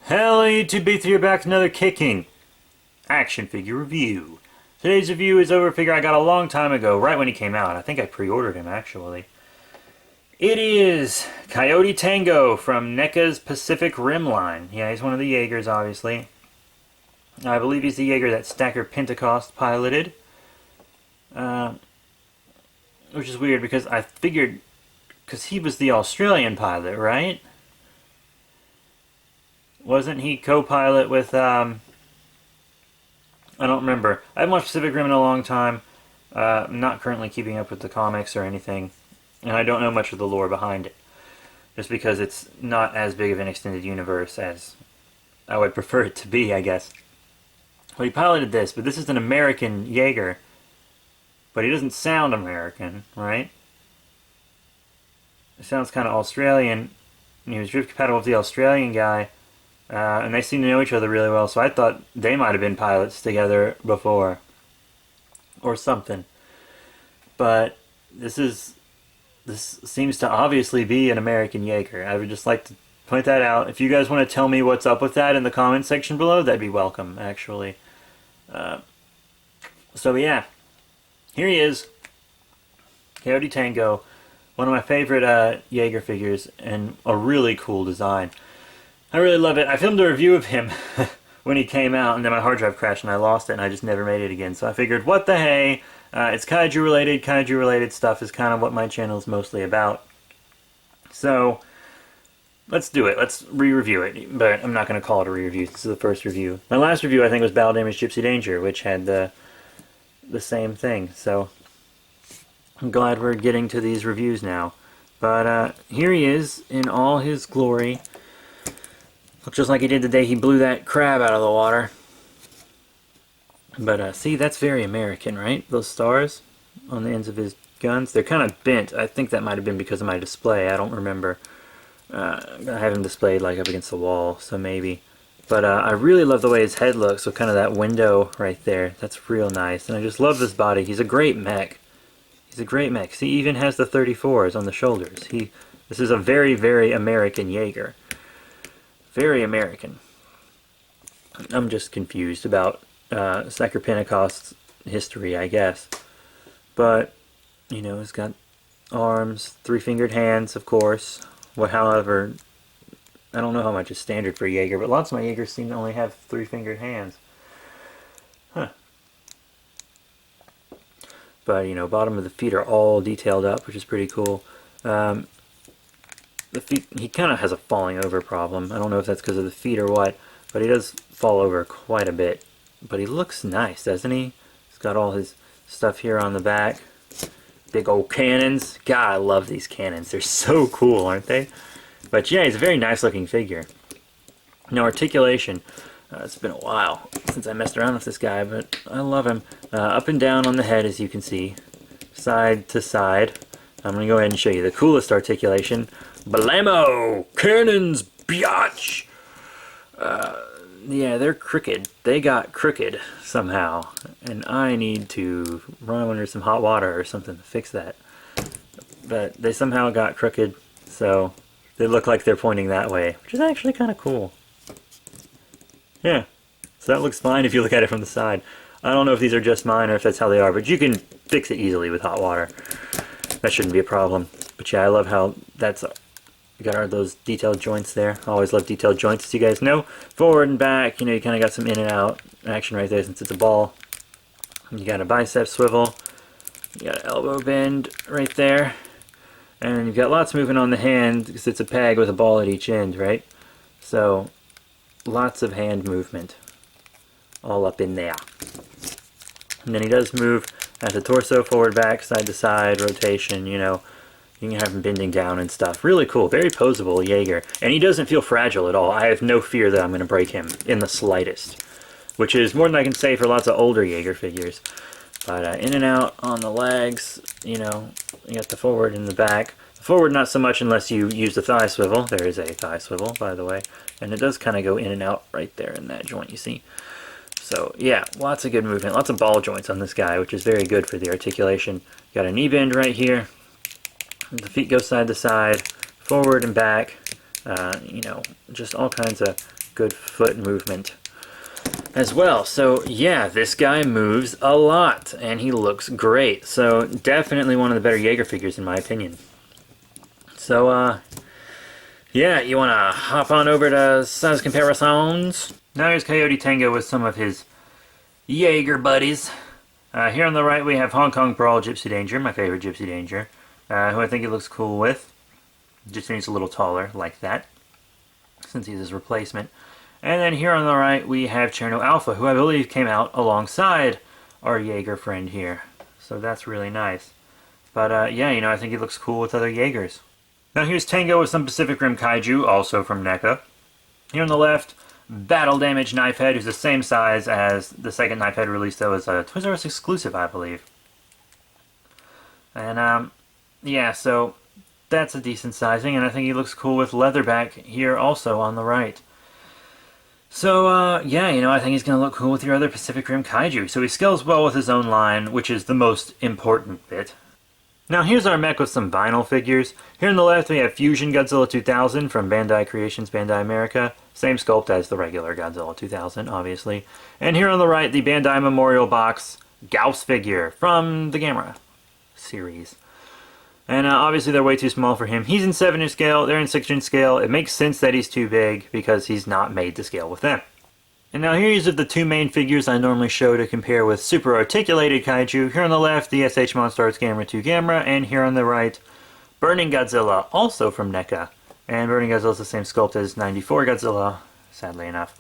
Hello YouTube, B3 here, back with another kicking action figure review. Today's review is over a figure I got a long time ago, right when he came out. I think I pre-ordered him actually. It is Coyote Tango from NECA's Pacific Rim line. Yeah, he's one of the Jaegers, obviously. I believe he's the Jaeger that Stacker Pentecost piloted. Which is weird because I figured, because he was the Australian pilot, right? Wasn't he co-pilot with, I don't remember. I haven't watched Pacific Rim in a long time. I'm not currently keeping up with the comics or anything. And I don't know much of the lore behind it. Just because it's not as big of an extended universe as I would prefer it to be, I guess. But he piloted this, but this is an American Jaeger. But he doesn't sound American, right? It sounds kind of Australian. And he was drift compatible with the Australian guy. And they seem to know each other really well, so I thought they might have been pilots together before. Or something. But this seems to obviously be an American Jaeger. I would just like to point that out. If you guys want to tell me what's up with that in the comment section below, that'd be welcome, actually. So yeah, here he is. Coyote Tango. One of my favorite Jaeger figures, and a really cool design. I really love it. I filmed a review of him when he came out, and then my hard drive crashed and I lost it, and I just never made it again. So I figured, what the hey? It's kaiju related. Kaiju related stuff is kind of what my channel is mostly about. So let's do it. Let's re-review it. But I'm not going to call it a re-review. This is the first review. My last review, I think, was Battle Damage Gypsy Danger, which had the same thing. So I'm glad we're getting to these reviews now. But here he is in all his glory. Looks just like he did the day he blew that crab out of the water. But see, that's very American, right? Those stars on the ends of his guns. They're kind of bent. I think that might have been because of my display. I don't remember. I have him displayed like up against the wall, so maybe. But I really love the way his head looks. So kind of that window right there. That's real nice. And I just love this body. He's a great mech. He's a great mech. See, he even has the 34s on the shoulders. This is a very, very American Jaeger. Very American. I'm just confused about Stacker Pentecost's history, I guess. But, you know, it's got arms, three-fingered hands, of course. However, I don't know how much is standard for Jaeger, but lots of my Jaegers seem to only have three-fingered hands. Huh. But, you know, bottom of the feet are all detailed up, which is pretty cool. The feet, he kind of has a falling over problem. I don't know if that's because of the feet or what, but he does fall over quite a bit. But he looks nice, doesn't he? He's got all his stuff here on the back. Big old cannons. God, I love these cannons. They're so cool, aren't they? But yeah, he's a very nice looking figure. No articulation. It's been a while since I messed around with this guy, but I love him. Up and down on the head, as you can see. Side to side. I'm going to go ahead and show you the coolest articulation. Blammo! Cannons, biatch! Yeah, they're crooked. They got crooked somehow. And I need to run them under some hot water or something to fix that. But they somehow got crooked, so they look like they're pointing that way, which is actually kind of cool. Yeah, so that looks fine if you look at it from the side. I don't know if these are just mine or if that's how they are, but you can fix it easily with hot water. That shouldn't be a problem. But yeah, I love how that's... You got those detailed joints there. I always love detailed joints, as you guys know. Forward and back, you know, you kind of got some in and out action right there since it's a ball. You got a bicep swivel. You got an elbow bend right there. And you've got lots moving on the hand because it's a peg with a ball at each end, right? So, lots of hand movement all up in there. And then he does move at the torso, forward, back, side to side, rotation, you know. You can have him bending down and stuff. Really cool. Very posable Jaeger. And he doesn't feel fragile at all. I have no fear that I'm going to break him in the slightest. Which is more than I can say for lots of older Jaeger figures. But in and out on the legs, you know, you got the forward and the back. The forward not so much unless you use the thigh swivel. There is a thigh swivel, by the way. And it does kind of go in and out right there in that joint, you see. So, yeah, lots of good movement. Lots of ball joints on this guy, which is very good for the articulation. Got a knee bend right here. The feet go side to side, forward and back, you know, just all kinds of good foot movement as well. So yeah, this guy moves a lot and he looks great. So definitely one of the better Jaeger figures in my opinion. So yeah, you want to hop on over to size comparisons. Now here's Coyote Tango with some of his Jaeger buddies. Here on the right we have Hong Kong Brawl Gypsy Danger, my favorite Gypsy Danger, who I think he looks cool with. Just needs a little taller, like that, since he's his replacement. And then here on the right we have Cherno Alpha, who I believe came out alongside our Jaeger friend here. So that's really nice. But yeah, you know, I think he looks cool with other Jaegers. Now here's Tango with some Pacific Rim Kaiju, also from NECA. Here on the left, Battle Damage Knifehead, who's the same size as the second Knifehead release that was a Toys R Us exclusive, I believe. And yeah, so that's a decent sizing, and I think he looks cool with Leatherback here also on the right. So, yeah, you know, I think he's going to look cool with your other Pacific Rim Kaiju. So he scales well with his own line, which is the most important bit. Now here's our mech with some vinyl figures. Here on the left we have Fusion Godzilla 2000 from Bandai Creations, Bandai America. Same sculpt as the regular Godzilla 2000, obviously. And here on the right, the Bandai Memorial Box Gauss figure from the Gamera series. And obviously they're way too small for him. He's in 7-inch scale, they're in 6-inch scale. It makes sense that he's too big because he's not made to scale with them. And now here's of the two main figures I normally show to compare with super articulated kaiju. Here on the left, the SH Monster Arts Gamera 2 Gamera, and here on the right, Burning Godzilla, also from NECA. And Burning Godzilla is the same sculpt as 94 Godzilla, sadly enough.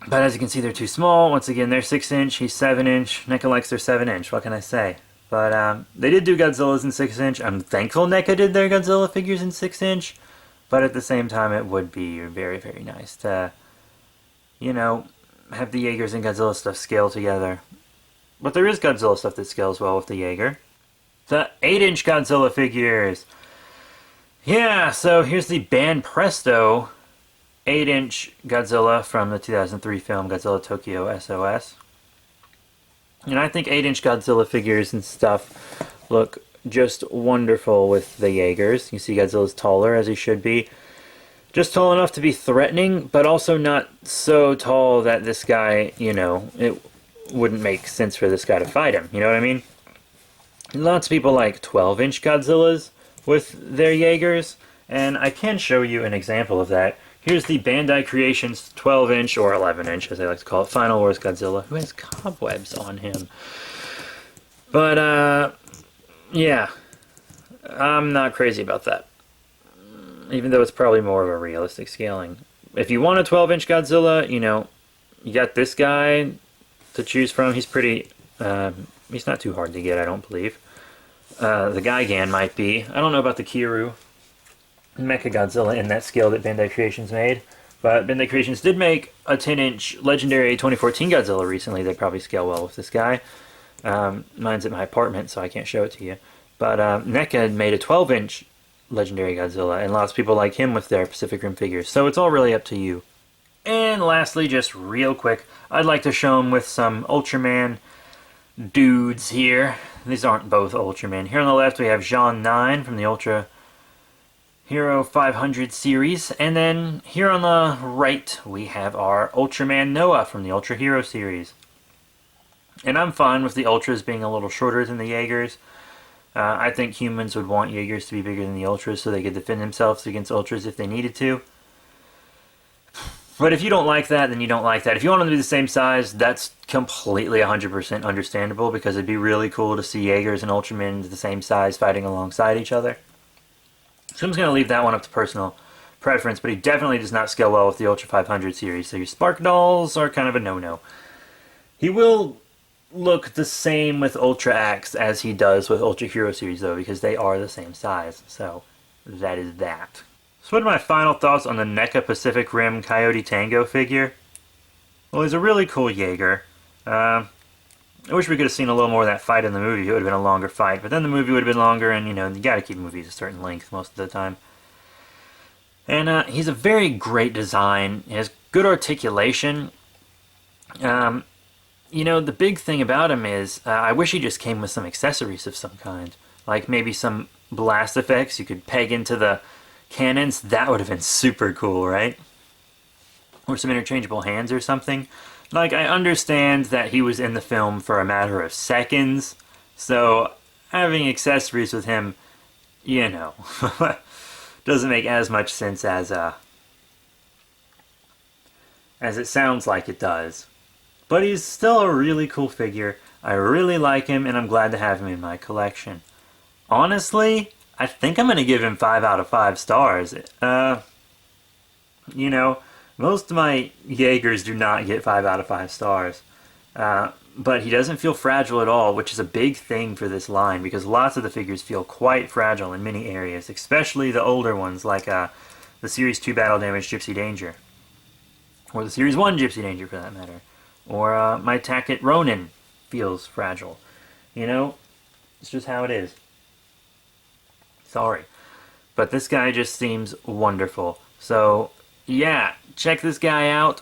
But as you can see, they're too small. Once again, they're 6-inch, he's 7-inch. NECA likes their 7-inch, what can I say? But they did do Godzillas in 6-inch. I'm thankful NECA did their Godzilla figures in 6-inch. But at the same time, it would be very, very nice to, you know, have the Jaegers and Godzilla stuff scale together. But there is Godzilla stuff that scales well with the Jaeger. The 8-inch Godzilla figures. Yeah, so here's the Ban Presto 8-inch Godzilla from the 2003 film Godzilla Tokyo SOS. And I think 8-inch Godzilla figures and stuff look just wonderful with the Jaegers. You see Godzilla's taller, as he should be. Just tall enough to be threatening, but also not so tall that this guy, you know, it wouldn't make sense for this guy to fight him. You know what I mean? Lots of people like 12-inch Godzillas with their Jaegers, and I can show you an example of that. Here's the Bandai Creations 12-inch, or 11-inch as they like to call it, Final Wars Godzilla, who has cobwebs on him. But, yeah, I'm not crazy about that. Even though it's probably more of a realistic scaling. If you want a 12-inch Godzilla, you know, you got this guy to choose from. He's pretty, he's not too hard to get, I don't believe. The Gigan might be. I don't know about the Kiru Mechagodzilla in that scale that Bandai Creations made. But Bandai Creations did make a 10-inch Legendary 2014 Godzilla recently. They probably scale well with this guy. Mine's at my apartment, so I can't show it to you. But NECA made a 12-inch Legendary Godzilla, and lots of people like him with their Pacific Rim figures. So it's all really up to you. And lastly, just real quick, I'd like to show him with some Ultraman dudes here. These aren't both Ultraman. Here on the left we have Jean 9 from the Ultra Hero 500 series, and then here on the right we have our Ultraman Noah from the Ultra Hero series. And I'm fine with the Ultras being a little shorter than the Jaegers. I think humans would want Jaegers to be bigger than the Ultras so they could defend themselves against Ultras if they needed to. But if you don't like that, then you don't like that. If you want them to be the same size, that's completely 100% understandable, because it'd be really cool to see Jaegers and Ultramen the same size fighting alongside each other. So I'm just going to leave that one up to personal preference, but he definitely does not scale well with the Ultra 500 series, so your Spark Dolls are kind of a no-no. He will look the same with Ultra Axe as he does with Ultra Hero series, though, because they are the same size, so that is that. So what are my final thoughts on the NECA Pacific Rim Coyote Tango figure? Well, he's a really cool Jaeger. I wish we could have seen a little more of that fight in the movie. It would have been a longer fight, but then the movie would have been longer, and, you know, you gotta keep movies a certain length most of the time. And he's a very great design. He has good articulation. You know, the big thing about him is, I wish he just came with some accessories of some kind. Like maybe some blast effects you could peg into the cannons. That would have been super cool, right? or some interchangeable hands or something. Like, I understand that he was in the film for a matter of seconds, so having accessories with him, you know, doesn't make as much sense as it sounds like it does. But he's still a really cool figure. I really like him, and I'm glad to have him in my collection. Honestly, I think I'm going to give him 5 out of 5 stars. You know, most of my Jaegers do not get 5 out of 5 stars. But he doesn't feel fragile at all, which is a big thing for this line, because lots of the figures feel quite fragile in many areas, especially the older ones, like the Series 2 Battle Damage Gypsy Danger. Or the Series 1 Gypsy Danger, for that matter. Or my Tackett Ronin feels fragile. You know, it's just how it is. Sorry. But this guy just seems wonderful. So, yeah, check this guy out.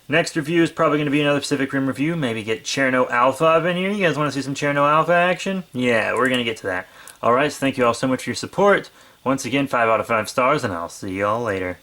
Next review is probably going to be another Pacific Rim review. Maybe get Cherno Alpha up in here. You guys want to see some Cherno Alpha action? Yeah, we're going to get to that. Alright, so thank you all so much for your support. Once again, 5 out of 5 stars, and I'll see you all later.